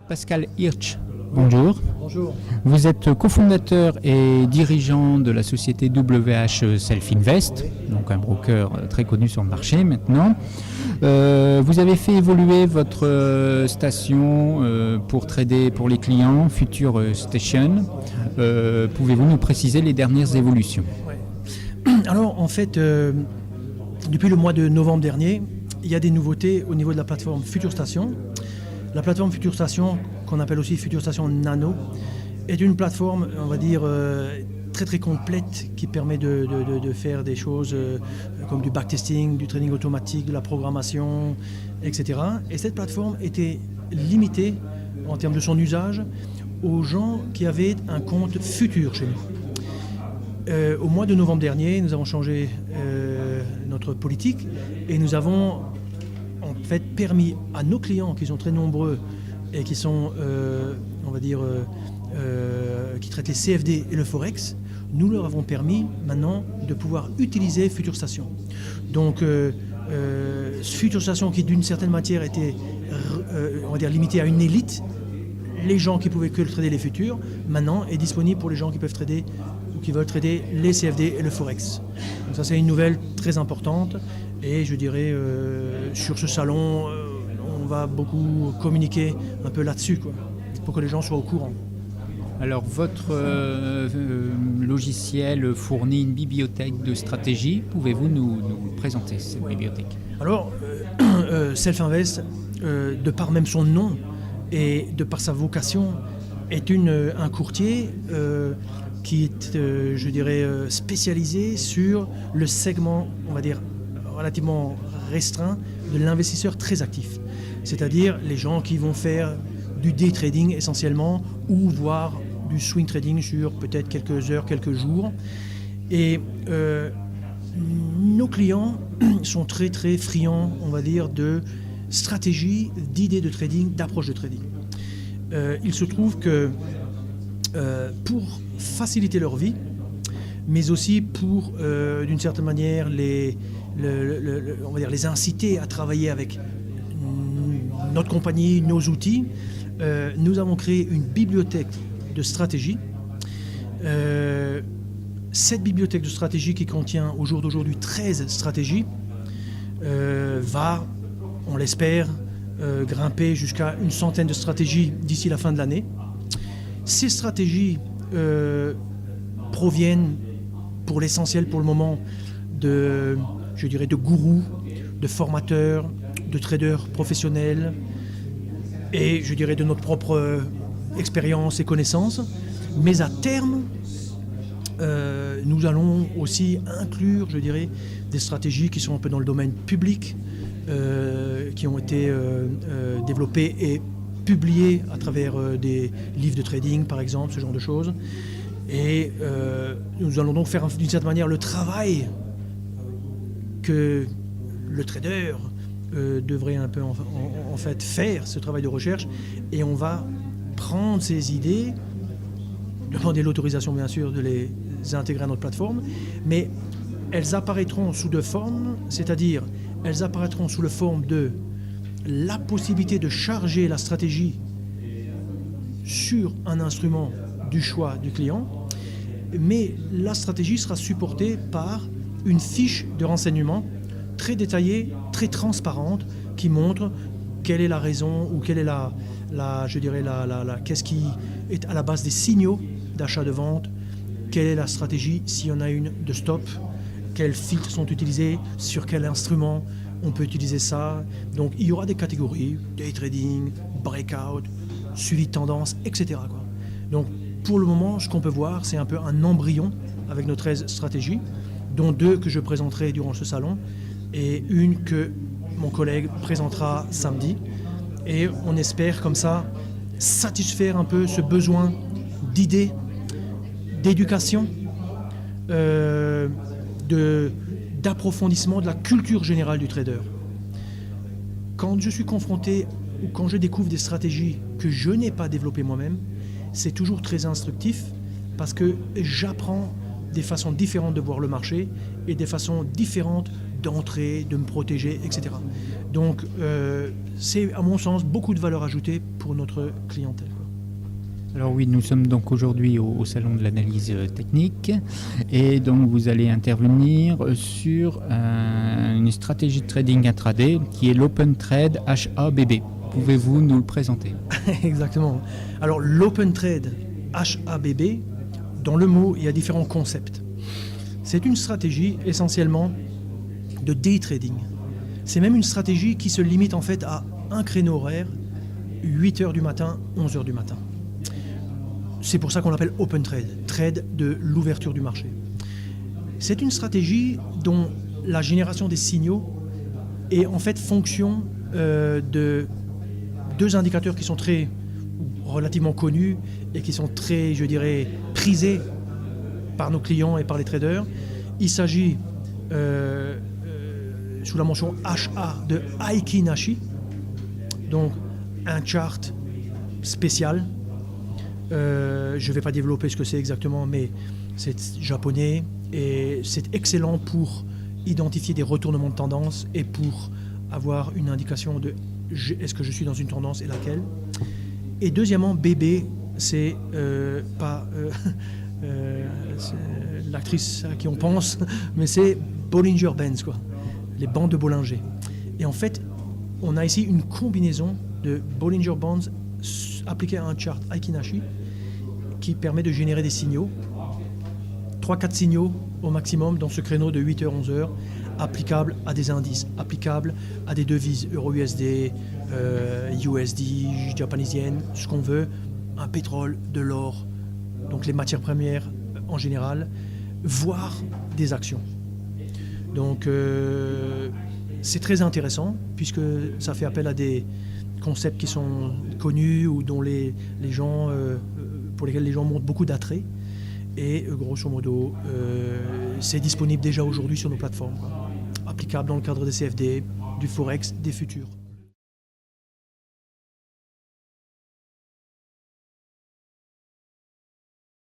Pascal Hirsch, bonjour. Bonjour. Vous êtes cofondateur et dirigeant de la société WH Self-Invest, donc un broker très connu sur le marché maintenant. Vous avez fait évoluer votre station pour trader pour les clients, Future Station. Pouvez-vous nous préciser les dernières évolutions ? Alors en fait, depuis le mois de novembre dernier, il y a des nouveautés au niveau de la plateforme Future Station. La plateforme Future Station, qu'on appelle aussi Future Station Nano, est une plateforme, on va dire, très très complète qui permet de faire des choses comme du backtesting, du trading automatique, de la programmation, etc. Et cette plateforme était limitée en termes de son usage aux gens qui avaient un compte Future chez nous. Au mois de novembre dernier, nous avons changé notre politique et nous avons en fait permis à nos clients qui sont très nombreux et qui sont, on va dire, qui traitent les CFD et le Forex, nous leur avons permis maintenant de pouvoir utiliser Future Station. Donc Future Station qui d'une certaine matière était on va dire limité à une élite, les gens qui pouvaient que trader les futurs, maintenant est disponible pour les gens qui peuvent trader ou qui veulent trader les CFD et le Forex. Donc ça c'est une nouvelle très importante et je dirais sur ce salon on va beaucoup communiquer un peu là-dessus quoi, pour que les gens soient au courant. Alors votre logiciel fournit une bibliothèque de stratégie. Pouvez-vous nous présenter cette bibliothèque ? Alors Self-Invest, de par même son nom et de par sa vocation, est un courtier qui est, je dirais, spécialisé sur le segment, on va dire, relativement restreint de l'investisseur très actif. C'est-à-dire les gens qui vont faire du day trading essentiellement ou voire du swing trading sur peut-être quelques heures, quelques jours. Et nos clients sont très très friands, on va dire, de stratégie, d'idées de trading, d'approche de trading. Il se trouve que pour faciliter leur vie, mais aussi pour, d'une certaine manière, on va dire, les inciter à travailler avec notre compagnie, nos outils, nous avons créé une bibliothèque de stratégie. Cette bibliothèque de stratégie qui contient au jour d'aujourd'hui 13 stratégies va, on l'espère, grimper jusqu'à une centaine de stratégies d'ici la fin de l'année. Ces stratégies proviennent pour l'essentiel pour le moment de, je dirais, de gourous, de formateurs, de traders professionnels et je dirais de notre propre expérience et connaissances. Mais à terme, nous allons aussi inclure, je dirais, des stratégies qui sont un peu dans le domaine public, qui ont été développées et publiées à travers des livres de trading, par exemple, ce genre de choses. Et nous allons donc faire d'une certaine manière le travail que le trader devrait un peu en fait faire, ce travail de recherche, et on va prendre ces idées, demander l'autorisation bien sûr de les intégrer à notre plateforme, mais elles apparaîtront sous deux formes, c'est-à-dire elles apparaîtront sous la forme de la possibilité de charger la stratégie sur un instrument du choix du client, mais la stratégie sera supportée par une fiche de renseignement très détaillée, très transparente, qui montre quelle est la raison ou quelle est qu'est-ce qui est à la base des signaux d'achat de vente, quelle est la stratégie, s'il y en a une, de stop, quels filtres sont utilisés, sur quel instrument on peut utiliser ça. Donc il y aura des catégories, day trading, breakout, suivi de tendance, etc. quoi. Donc pour le moment, ce qu'on peut voir, c'est un peu un embryon avec nos 13 stratégies, dont 2 que je présenterai durant ce salon et une que mon collègue présentera samedi. Et on espère comme ça satisfaire un peu ce besoin d'idées, d'éducation, d'approfondissement de la culture générale du trader. Quand je suis confronté ou quand je découvre des stratégies que je n'ai pas développées moi-même, c'est toujours très instructif parce que j'apprends des façons différentes de voir le marché et des façons différentes d'entrer, de me protéger, etc. Donc c'est à mon sens beaucoup de valeur ajoutée pour notre clientèle. Alors oui, nous sommes donc aujourd'hui au salon de l'analyse technique et donc vous allez intervenir sur une stratégie de trading intraday qui est l'Open Trade HABB. Pouvez-vous nous le présenter? Exactement. Alors l'Open Trade HABB, dans le mot, il y a différents concepts. C'est une stratégie essentiellement de day trading. C'est même une stratégie qui se limite en fait à un créneau horaire, 8h du matin, 11h du matin. C'est pour ça qu'on l'appelle Open Trade, trade de l'ouverture du marché. C'est une stratégie dont la génération des signaux est en fait fonction de deux indicateurs qui sont relativement connus et qui sont très, je dirais, prisés par nos clients et par les traders. Il s'agit, sous la mention HA, de Aiki Nashi, donc un chart spécial. Je ne vais pas développer ce que c'est exactement, mais c'est japonais et c'est excellent pour identifier des retournements de tendance et pour avoir une indication de est-ce que je suis dans une tendance et laquelle. Et deuxièmement, BB, c'est pas c'est l'actrice à qui on pense, mais c'est Bollinger Bands, quoi, les bandes de Bollinger. Et en fait, on a ici une combinaison de Bollinger Bands appliqué à un chart Aiki Nashi qui permet de générer des signaux, 3-4 signaux au maximum dans ce créneau de 8h-11h, applicables à des indices, applicables à des devises euro-USD, USD, japonisienne, ce qu'on veut, un pétrole, de l'or, donc les matières premières en général, voire des actions. Donc c'est très intéressant puisque ça fait appel à des concepts qui sont connus ou dont les gens, pour lesquels les gens montrent beaucoup d'attrait. Et grosso modo, c'est disponible déjà aujourd'hui sur nos plateformes, quoi. Applicable dans le cadre des CFD, du Forex, des futurs.